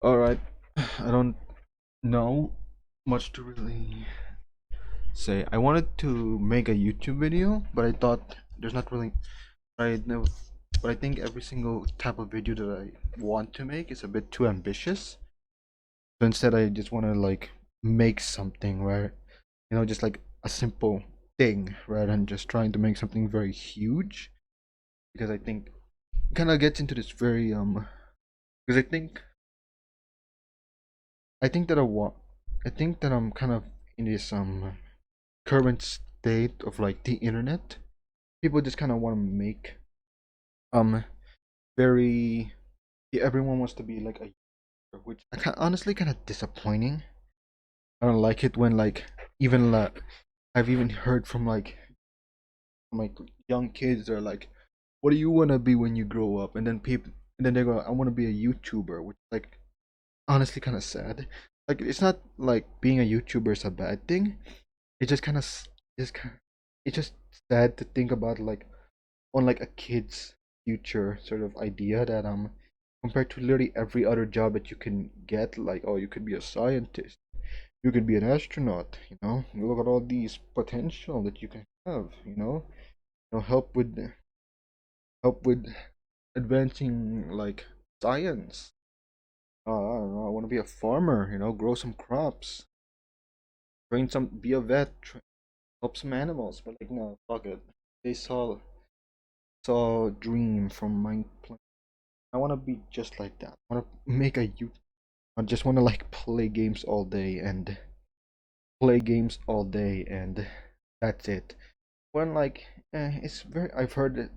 All right, I don't know much to really say. I wanted to make a YouTube video, but I thought there's not really. I know, but I think every single type of video that I want to make is a bit too ambitious. So instead, I just want to like make something where just like a simple thing rather than just trying to make something very huge. Because I think it kind of gets into this very Because I think that I'm kind of in this current state of like the internet. People just kind of want to make um very everyone wants to be like a YouTuber, which honestly kind of disappointing. I don't like it when like even like I've even heard from like young kids that are like, what do you want to be when you grow up? And then they go, I want to be a YouTuber, which like honestly kind of sad. Like it's not like being a YouTuber is a bad thing. It just kind of just kind it's just sad to think about like on like a kid's future sort of idea that compared to literally every other job that you can get, like, oh, you could be a scientist, you could be an astronaut, look at all these potential that you can have, help with advancing like science. I don't know, I want to be a farmer, grow some crops, train some, be a vet, help some animals. But like, no, fuck it. They saw a dream from my plan. I want to be just like that. I want to make a youth. I just want to like play games all day, and that's it. When like, it's very. I've heard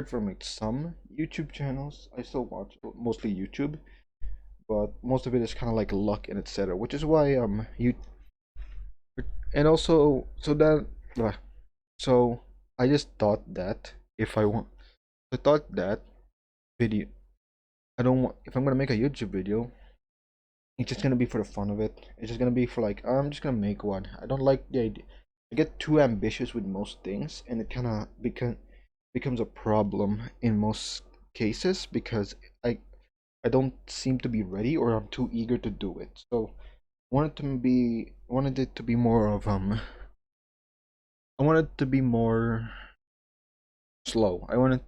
from like some YouTube channels. I still watch mostly YouTube, but most of it is kind of like luck and etc. Which is why you and also uh, so I just thought that if I want, I thought that video. I don't want if I'm gonna make a YouTube video. It's just gonna be for the fun of it. It's just gonna be for like I'm just gonna make one. I don't like the idea. I get too ambitious with most things, and it kind of becomes a problem in most cases because I I don't seem to be ready or I'm too eager to do it. So wanted it to be more of I wanted to be more slow. I want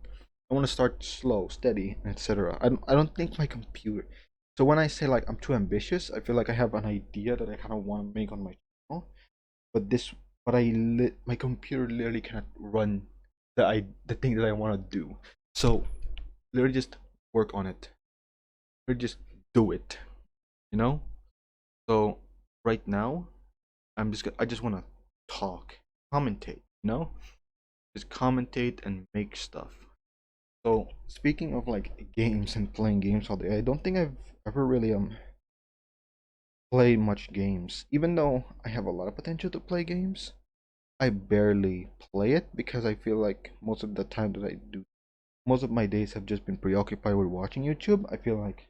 to start slow, steady, etc. I don't think my computer. So when I say like I'm too ambitious, I feel like I have an idea that I kind of want to make on my channel, but my computer literally cannot run the thing that I want to do. So literally just work on it. Literally just do it. You know. So right now I just want to talk, commentate. Just commentate and make stuff. So speaking of like games and playing games all day, I don't think I've ever really played much games. Even though I have a lot of potential to play games, I barely play it because I feel like most of the time that I do, most of my days have just been preoccupied with watching YouTube. I feel like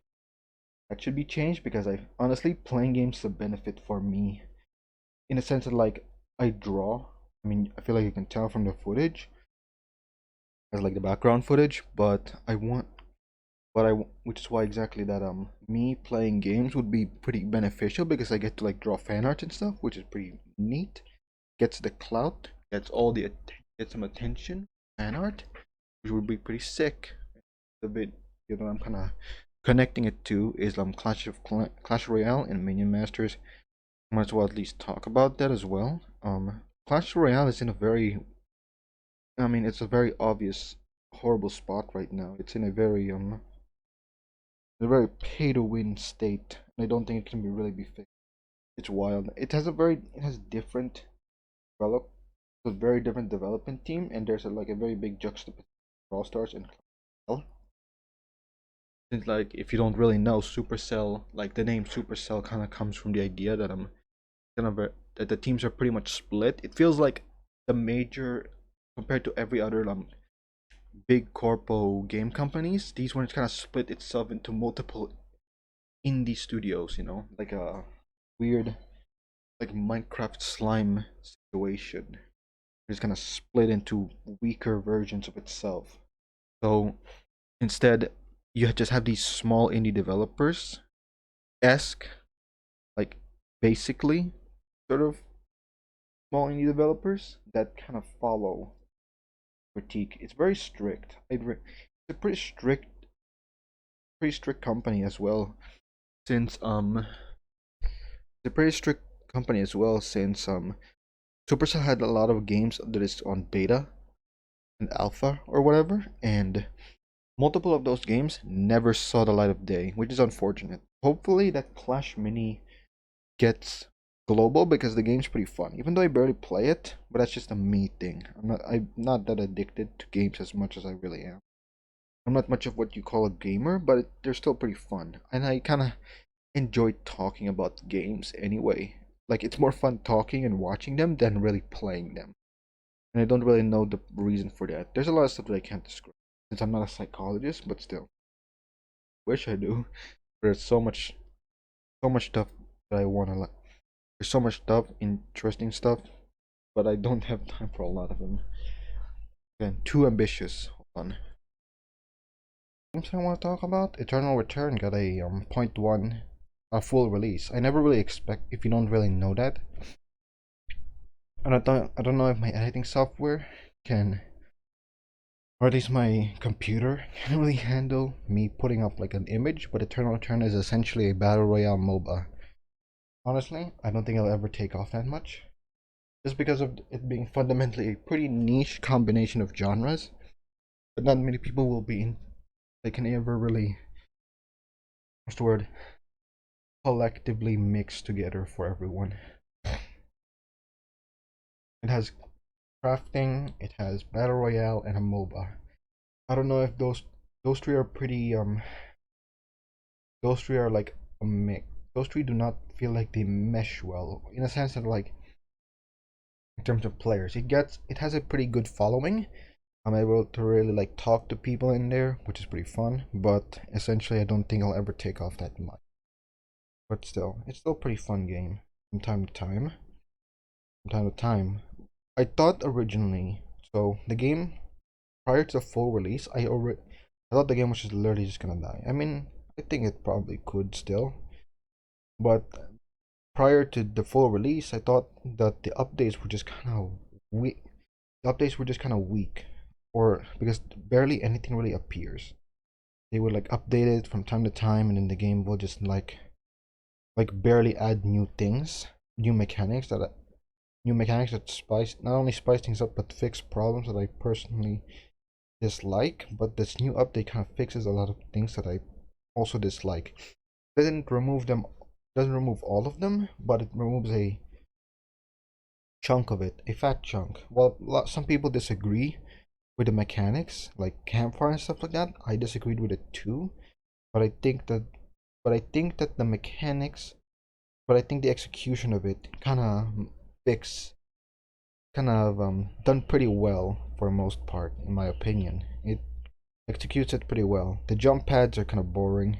that should be changed because I honestly playing games is a benefit for me in a sense that like I draw. I mean, I feel like you can tell from the footage as like the background footage, which is why exactly that me playing games would be pretty beneficial because I get to like draw fan art and stuff, which is pretty neat. Gets the clout, gets some attention, fan art, which would be pretty sick. The bit I'm kind of connecting it to is Clash Royale and Minion Masters. Might as well at least talk about that as well. Clash Royale is in a very, I mean, it's a very obvious horrible spot right now. It's in a very pay to win state. And I don't think it can be really be fixed. It's wild. It has different develop a very different development team, and there's like a very big juxtaposition All Stars and Supercell. Since like if you don't really know Supercell, like the name Supercell kind of comes from the idea that that the teams are pretty much split. It feels like the major compared to every other big corpo game companies. These ones kind of split itself into multiple indie studios. Like a weird like Minecraft slime situation. It's gonna split into weaker versions of itself. So instead, you just have these small indie developers esque, like basically sort of small indie developers that kind of follow critique. It's very strict. It's a pretty strict company as well. Since it's a pretty strict company as well. Since Supercell had a lot of games that is on beta and alpha or whatever, and multiple of those games never saw the light of day, which is unfortunate. Hopefully that Clash Mini gets global because the game's pretty fun. Even though I barely play it, but that's just a me thing. I'm not that addicted to games as much as I really am. I'm not much of what you call a gamer, but they're still pretty fun. And I kind of enjoy talking about games anyway. Like it's more fun talking and watching them than really playing them. And I don't really know the reason for that. There's a lot of stuff that I can't describe since I'm not a psychologist, but still, wish I do. There's so much stuff that I want to. There's so much stuff, interesting stuff, but I don't have time for a lot of them. Again, too ambitious. Hold on. Something I want to talk about. Eternal Return got a point one, a full release. I never really expect if you don't really know that. And I don't know if my editing software can, or at least my computer can really handle me putting up like an image. But Eternal Return is essentially a battle royale MOBA. Honestly, I don't think it'll ever take off that much, just because of it being fundamentally a pretty niche combination of genres. But not many people will be in. They can ever really, what's the word, collectively mix together for everyone. It has crafting, it has battle royale, and a MOBA. I don't know if those three are pretty those three are like a mix. Those three do not feel like they mesh well in a sense that like in terms of players, it has a pretty good following. I'm able to really like talk to people in there, which is pretty fun. But essentially, I don't think I'll ever take off that much. But still, it's still a pretty fun game from time to time. From time to time, I thought originally. So the game prior to the full release, I thought the game was just literally just gonna die. I mean, I think it probably could still, but prior to the full release, I thought that the updates were just kind of weak. The updates were just kind of weak, or because barely anything really appears. They would like update it from time to time, and then the game will just like barely add new things, new mechanics that spice not only spice things up but fix problems that I personally dislike. But this new update kind of fixes a lot of things that I also dislike. Doesn't remove all of them, but it removes a chunk of it, a fat chunk. Well, some people disagree with the mechanics, like campfire and stuff like that. I disagreed with it too, but I think that the mechanics, but I think the execution of it fix, kind of done pretty well for the most part, in my opinion. It executes it pretty well. The jump pads are kind of boring.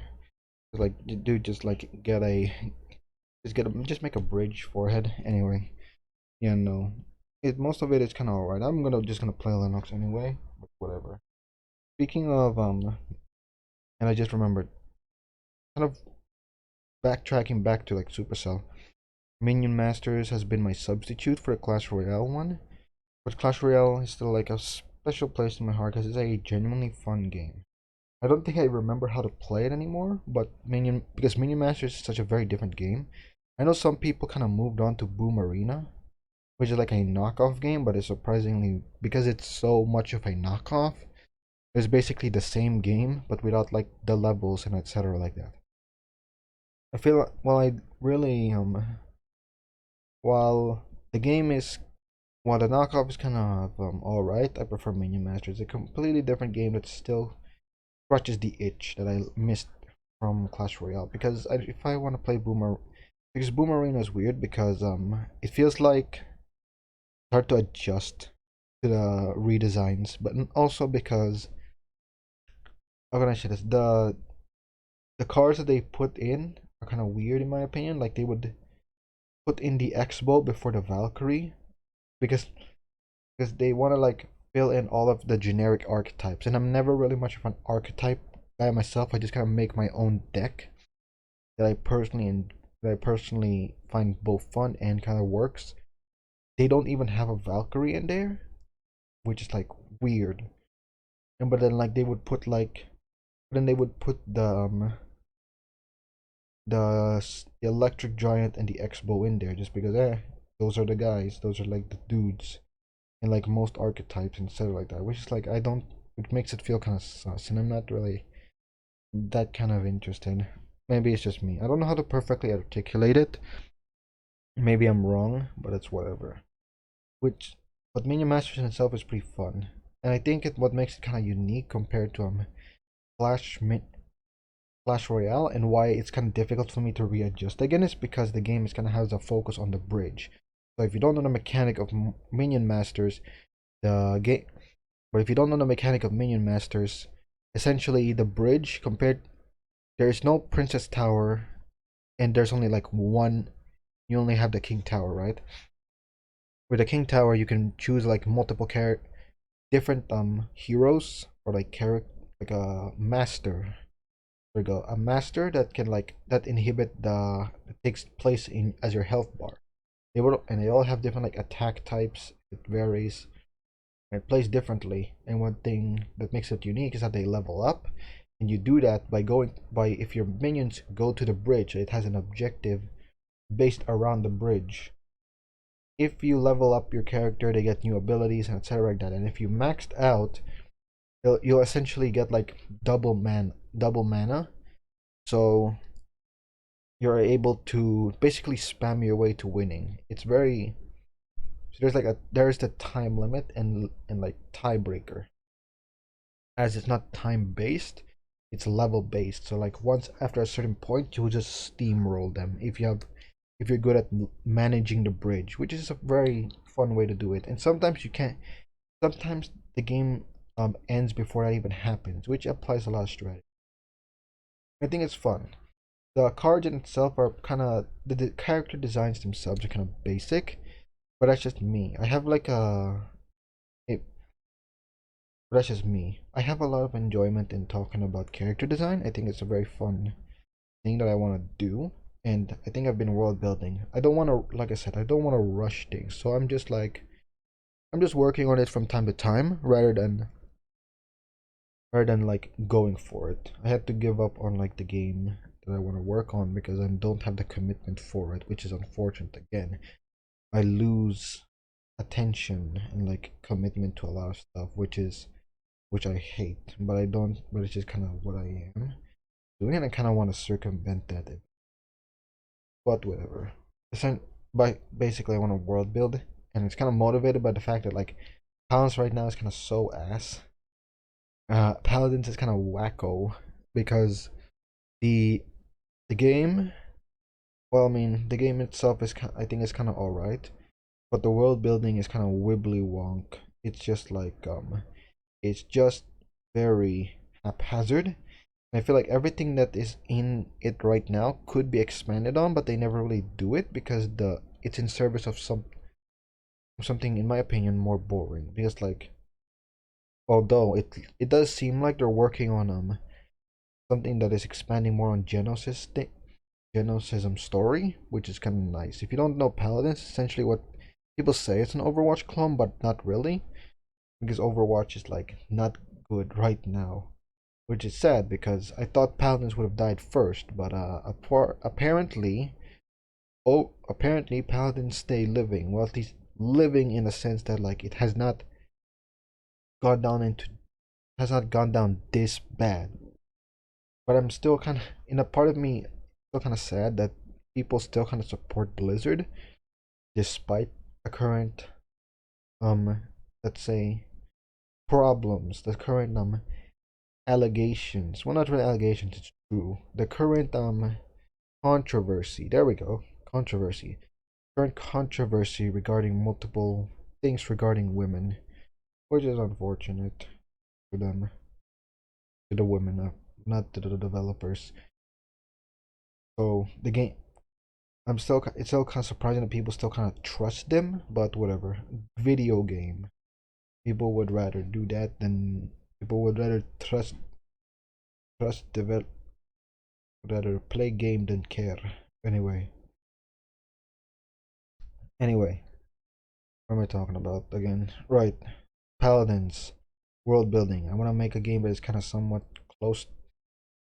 Like, dude, just make a bridge forehead. Anyway, yeah, no, most of it is kind of alright. I'm just gonna play Linux anyway, but whatever. Speaking of and I just remembered, kind of backtracking back to like Supercell. Minion Masters has been my substitute for the Clash Royale one, but Clash Royale is still like a special place in my heart because it's a genuinely fun game. I don't think I remember how to play it anymore, but because Minion Masters is such a very different game. I know some people kind of moved on to Boom Arena, which is like a knockoff game, but it's surprisingly, because it's so much of a knockoff, it's basically the same game but without like the levels and etc. like that. I feel well, I really while the game is while the knockoff is kind of all right, I prefer Minion Masters. It's a completely different game that still scratches the itch that I missed from Clash Royale. Because if I want to play because Boom Arena is weird because it feels like it's hard to adjust to the redesigns, but also because how can I say this? The cards that they put in are kind of weird in my opinion. Like they would put in the X-Bow before the Valkyrie because they want to like fill in all of the generic archetypes, and I'm never really much of an archetype guy myself. I just kind of make my own deck, that I personally find both fun and kind of works. They don't even have a Valkyrie in there, which is like weird. And but then like they would put like then they would put the electric giant and the X-bow in there just because those are the guys, those are like the dudes in like most archetypes instead of like that, which is like I don't it makes it feel kind of sus, and I'm not really that kind of interested. Maybe it's just me. I don't know how to perfectly articulate it. Maybe I'm wrong, but it's whatever. Which, but Minion Masters in itself is pretty fun, and I think what makes it kind of unique compared to Flash Clash Royale, and why it's kind of difficult for me to readjust again is because the game is kind of has a focus on the bridge. So if you don't know the mechanic of Minion Masters, the game, but if you don't know the mechanic of Minion Masters, essentially the bridge compared there is no Princess Tower, and there's only like one. You only have the King Tower, right? With the King Tower, you can choose like multiple different heroes or like like a master. There we go. A master that can like that inhibit the that takes place in as your health bar. They all have different like attack types. It varies. It plays differently. And one thing that makes it unique is that they level up. And you do that by going by if your minions go to the bridge, it has an objective based around the bridge. If you level up your character, they get new abilities and etc. like that. And if you maxed out, you'll essentially get like double mana. So you're able to basically spam your way to winning. It's very so there's the time limit and like tiebreaker. As it's not time based, it's level based. So like once after a certain point, you'll just steamroll them if you're good at managing the bridge, which is a very fun way to do it. And sometimes you can't. Sometimes the game ends before that even happens, which applies a lot of strategy. I think it's fun. The cards in itself are kind of the character designs themselves are kind of basic, but that's just me. I have like a but that's just me. I have a lot of enjoyment in talking about character design. I think it's a very fun thing that I want to do, and I think I've been world building. I don't want to, like I said, I don't want to rush things. So I'm just working on it from time to time rather than like going for it. I had to give up on like the game that I want to work on because I don't have the commitment for it, which is unfortunate again. I lose attention and like commitment to a lot of stuff, which I hate, but I don't, but it's just kind of what I am doing, and I kind of want to circumvent that, but whatever. But basically, I want to world build, and it's kind of motivated by the fact that like Paladins right now is kind of so ass. Paladins is kind of wacko because the the game. Well, I mean, the game itself is I think is kind of alright, but the world building is kind of wibbly wonk. It's just like it's just very haphazard. I feel like everything that is in it right now could be expanded on, but they never really do it because it's in service of something, in my opinion, more boring. Because like, although it does seem like they're working on something that is expanding more on Genosism story, which is kind of nice. If you don't know Paladins, essentially what people say it's an Overwatch clone, but not really, because Overwatch is like not good right now, which is sad because I thought Paladins would have died first, but apparently Paladins stay living. Well, at least living in a sense that like it gone down into has not gone down this bad. But I'm still kind of in a part of me still kind of sad that people still kind of support Blizzard despite the current um let's say problems, the current allegations. Well, not really allegations, it's true. The current controversy. There we go. Controversy. Current controversy regarding multiple things regarding women, which is unfortunate for them, to the women, not to the developers. So the game, it's still kind of surprising that people still kind of trust them, but whatever. Video game, people would rather do that than people would rather trust develop rather play game than care. Anyway, what am I talking about again? Right, paladins, world building. I want to make a game that is kind of somewhat close.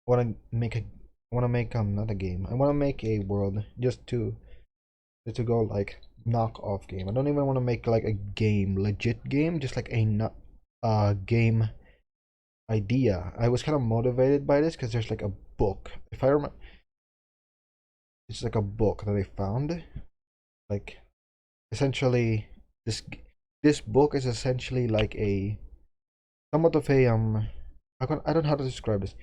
I want to make a. I want to make not a game. I want to make a world just to go like knock off game. I don't even want to make like a game, legit game, just like a game idea. I was kind of motivated by this because there's like a book. If I remember, it's like a book that I found. Like essentially, this this book is essentially like a somewhat of a I don't know how to describe this.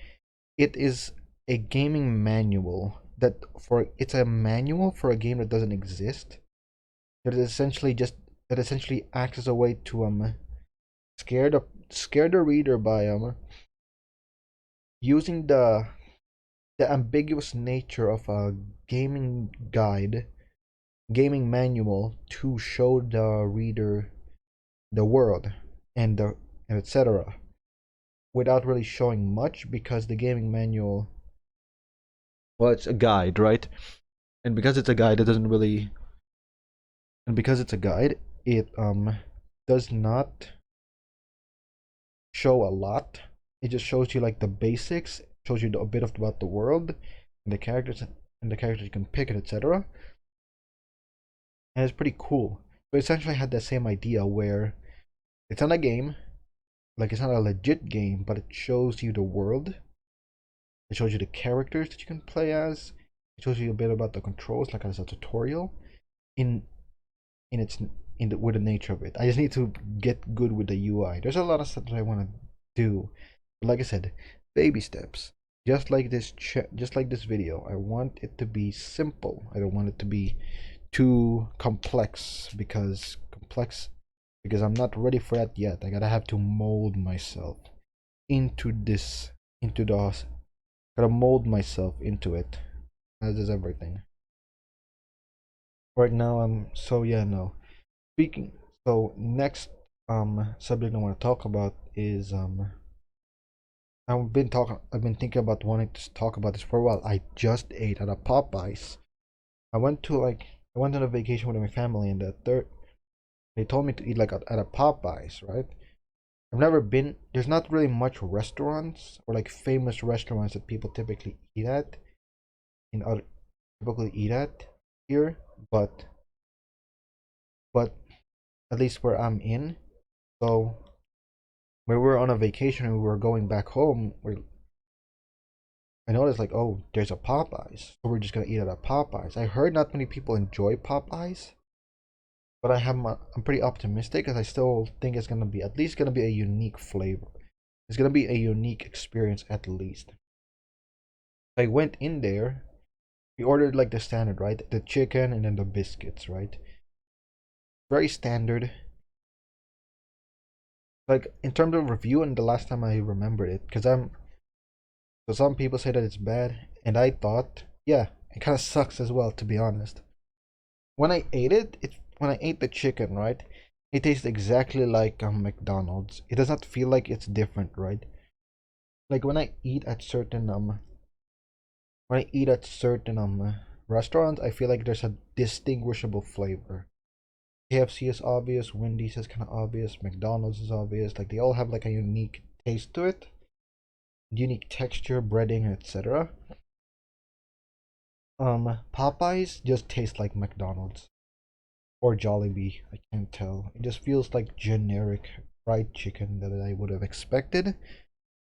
It is a gaming manual it's a manual for a game that doesn't exist. That is essentially just that essentially acts as a way to scare the reader by using the ambiguous nature of a gaming guide, gaming manual to show the reader the world and the and etc. without really showing much because the gaming manual, well, it's a guide, right? And because it's a guide, it doesn't really and because it's a guide, it does not show a lot. It just shows you like the basics, shows you a bit of about the world and the characters you can pick it, etc. And it's pretty cool. So essentially I had the same idea where it's not a game, like it's not a legit game, but it shows you the world. It shows you the characters that you can play as. It shows you a bit about the controls, like as a tutorial. In in its with the nature of it. I just need to get good with the UI. There's a lot of stuff that I want to do. But like I said, baby steps. Just like this video. I want it to be simple. I don't want it to be too complex because I'm not ready for that yet. I gotta have to mold myself into this into the gotta mold myself into it. As is everything. Right now I'm so yeah no. Speaking so next subject I want to talk about is I've been thinking about wanting to talk about this for a while. I just ate at a Popeyes. I went on a vacation with my family and they told me to eat like at a Popeyes, right? I've never been there's not really much restaurants or like famous restaurants that people typically eat at in other typically eat at here, but at least where I'm in. So when we were on a vacation and we were going back home, I noticed like, oh, there's a Popeyes, so we're just gonna eat at a Popeyes. I heard not many people enjoy Popeyes, but I'm pretty optimistic because I still think it's gonna be at least gonna be a unique flavor. It's gonna be a unique experience at least. I went in there. We ordered like the standard, right? The chicken and then the biscuits, right? Very standard. Like in terms of review, and the last time I remembered it, because so some people say that it's bad, and I thought, yeah, it kind of sucks as well, to be honest. When I ate when I ate the chicken, right, it tastes exactly like McDonald's. It does not feel like it's different, right? Like when I eat at certain restaurants, I feel like there's a distinguishable flavor. KFC is obvious, Wendy's is kind of obvious, McDonald's is obvious. Like they all have like a unique taste to it, unique texture, breading, etc. Popeyes just tastes like McDonald's or Jollibee. I can't tell. It just feels like generic fried chicken that I would have expected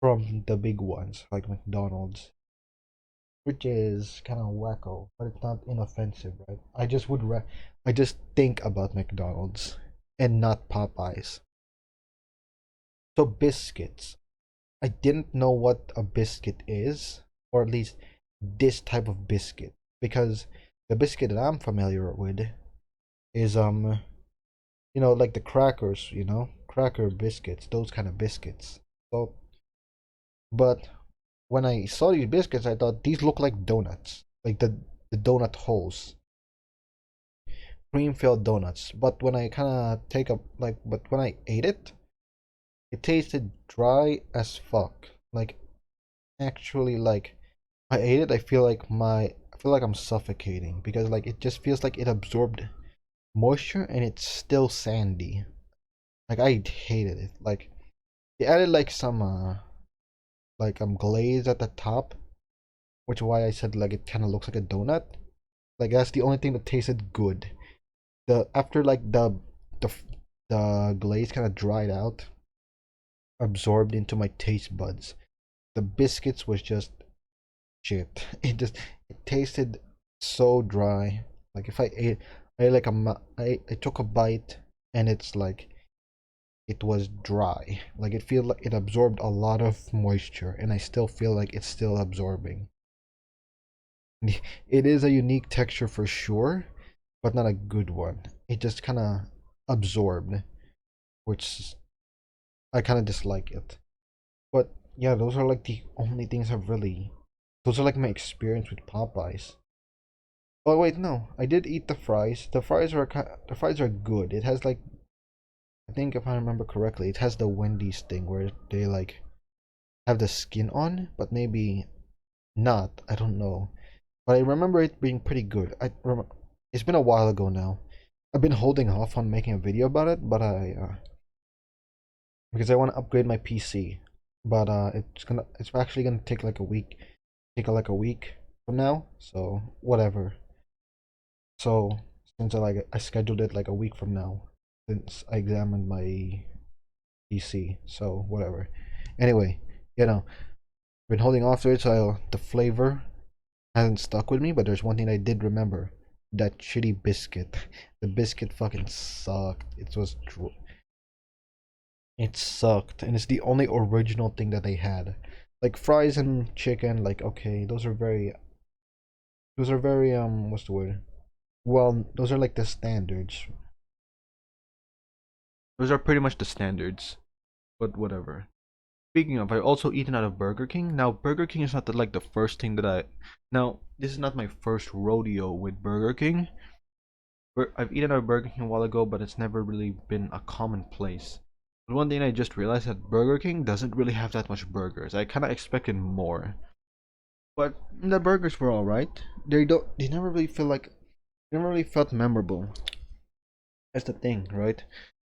from the big ones like McDonald's, which is kind of wacko, but it's not inoffensive, right? I just think about McDonald's and not Popeyes. So biscuits. I didn't know what a biscuit is, or at least this type of biscuit, because the biscuit that I'm familiar with is like the crackers, cracker biscuits, those kind of biscuits. So, but when I saw these biscuits, I thought these look like donuts, like the donut holes, cream filled donuts. But when I kind of but when I ate it, it tasted dry as fuck. Like actually, like I ate it, I feel like I'm suffocating because like it just feels like it absorbed moisture and it's still sandy. Like I hated it. Like they added like some glaze at the top, which is why I said like it kind of looks like a donut. Like that's the only thing that tasted good. The after like the the glaze kind of dried out, absorbed into my taste buds. The biscuits was just shit. It tasted so dry. Like if I ate I ate like I took a bite and it's like it was dry. Like it feel like it absorbed a lot of moisture and I still feel like it's still absorbing. It is a unique texture for sure, but not a good one. It just kind of absorbed, which I kind of dislike it. But yeah, those are like the only things I've really. Those are like my experience with Popeyes. Oh wait, no, I did eat the fries. The fries are good. It has like I think if I remember correctly, it has the Wendy's thing where they like have the skin on, but maybe not. I don't know. But I remember it being pretty good. It's been a while ago now. I've been holding off on making a video about it, but I because I want to upgrade my PC. But it's actually gonna take like a week, like a week from now. So whatever. So since I scheduled it like a week from now, since I examined my PC. So whatever. Anyway, you know, been holding off to it, so the flavor hasn't stuck with me. But there's one thing I did remember: that shitty biscuit. The biscuit fucking sucked. It sucked, and it's the only original thing that they had. Like fries and chicken, like okay, those are very what's the word? Well, those are like the standards. Those are pretty much the standards, but whatever. Speaking of, I also eaten out of Burger King. Now, Burger King is not like the first thing that I. Now, this is not my first rodeo with Burger King. I've eaten out of Burger King a while ago, but it's never really been a commonplace. But one thing I just realized that Burger King doesn't really have that much burgers. I kind of expected more, but the burgers were all right. They don't. They never really feel like. They never really felt memorable. That's the thing, right?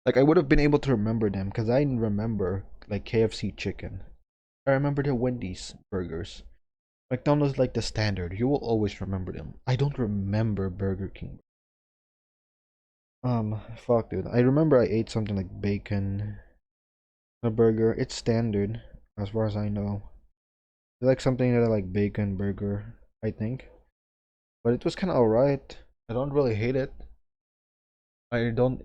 Like I would have been able to remember them because I remember like KFC chicken. I remember the Wendy's burgers. McDonald's like the standard. You will always remember them. I don't remember Burger King. Fuck, dude. I remember I ate something like bacon, a burger. It's standard, as far as I know. It's like something that I like bacon burger, I think. But it was kind of alright. I don't really hate it. I don't.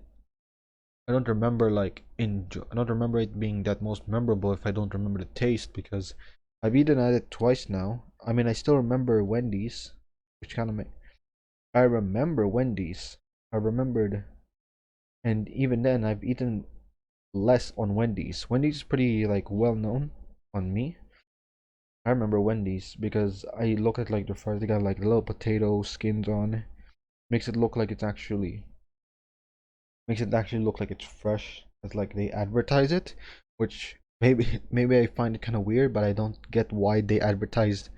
I don't remember like enjoy. I don't remember it being that most memorable if I don't remember the taste because I've eaten at it twice now. I mean, I still remember Wendy's, which kind of make. I remember Wendy's. I remembered, and even then, I've eaten less on Wendy's. Wendy's is pretty like well known on me. I remember Wendy's because I look at like the fries. They got like little potato skins on. Makes it look like it's actually makes it actually look like it's fresh. It's like they advertise it, which maybe I find it kind of weird, but I don't get why they advertise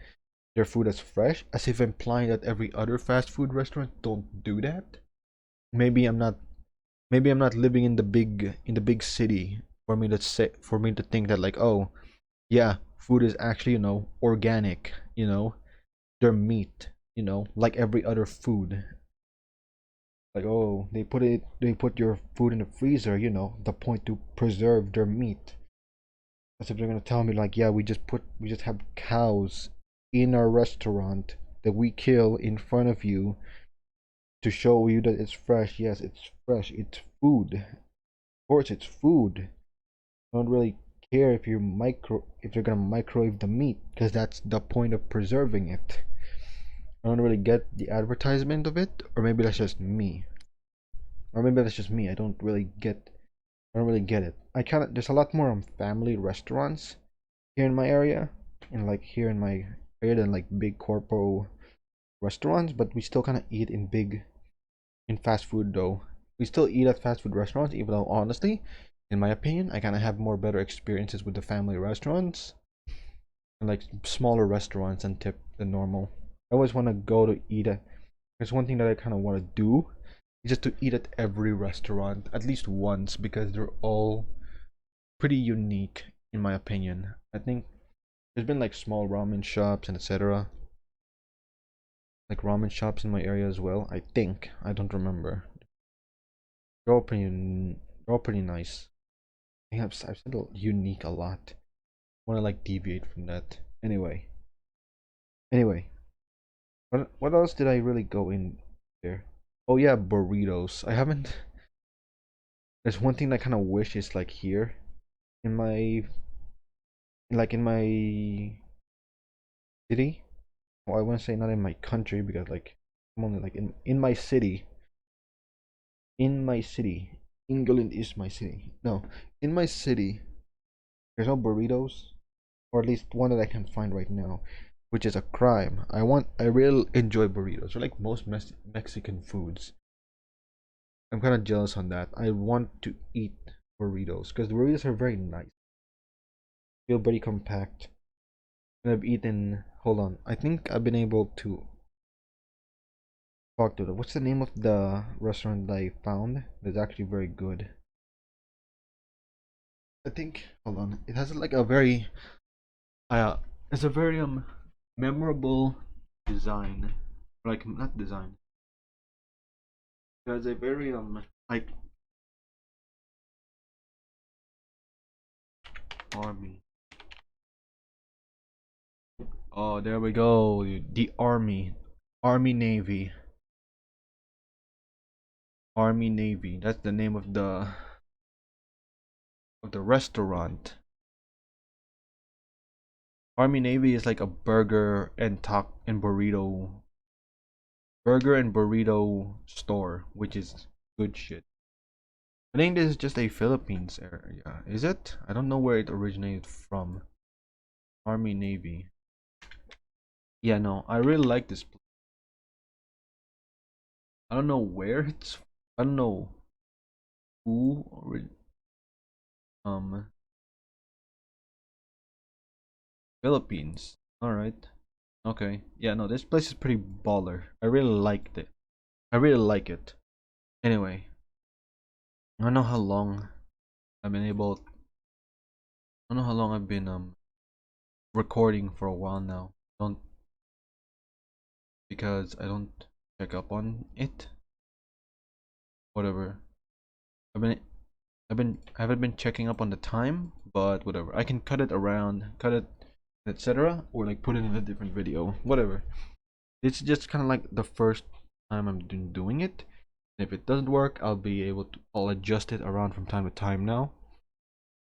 their food as fresh, as if implying that every other fast food restaurant don't do that. Maybe I'm not maybe I'm not living in the big city for me to think that like, oh yeah, food is actually, organic, their meat, like every other food. Like, oh, they put your food in the freezer, the point to preserve their meat. As if they're gonna tell me like, yeah, we just have cows in our restaurant that we kill in front of you to show you that it's fresh. Yes, it's fresh. It's food. Of course, it's food. I don't really care if you're gonna microwave the meat because that's the point of preserving it. I don't really get the advertisement of it, or maybe that's just me. Or maybe that's just me. I don't really get it. There's a lot more family restaurants here in my area, and like here in my area than like big corpo restaurants, but we still kind of eat in fast food though. We still eat at fast food restaurants, even though honestly, in my opinion, I kind of have more better experiences with the family restaurants and like smaller restaurants and the normal. I always want to go to eat at. There's one thing that I kind of want to do, is just to eat at every restaurant at least once because they're all pretty unique in my opinion. I think there's been like small ramen shops and etc. Like ramen shops in my area as well. I think I don't remember. They're all pretty, they're all pretty nice. I think I've said unique a lot. I want to like deviate from that. Anyway, what else did I really go in there? Oh yeah, burritos. I haven't. There's one thing I kind of wish is like here in my in my city. Well, I want to say not in my country because like I'm only like in my city. In my city, England is my city. No, in my city, there's no burritos, or at least one that I can find right now, which is a crime. I really enjoy burritos. They're like most Mexican foods. I'm kind of jealous on that. I want to eat burritos because the burritos are very nice. Feel very compact. And I've eaten. Hold on. I think I've been able to talk to them. What's the name of the restaurant that I found? That's actually very good. I think. Hold on. It has like a very. It's a very memorable design. Like not design. It has a very like army. Oh, there we go. The army. Army Navy. Army Navy. That's the name of the restaurant. Army Navy is like a burger and burrito store, which is good shit. I think this is just a Philippines area. Is it? I don't know where it originated from. Army Navy. Yeah, no, I really like this place. I don't know where it's. I don't know who. Um, Philippines. All right. Okay. Yeah, no, this place is pretty baller. I really liked it. I really like it. Anyway, I don't know how long I've been able. I don't know how long I've been recording for a while now. Don't because I don't check up on it. Whatever. I've been I haven't been checking up on the time, but whatever. I can cut it around, cut it, etc. Or like put it in a different video. Whatever. It's just kind of like the first time I'm doing it. If it doesn't work, I'll adjust it around from time to time now.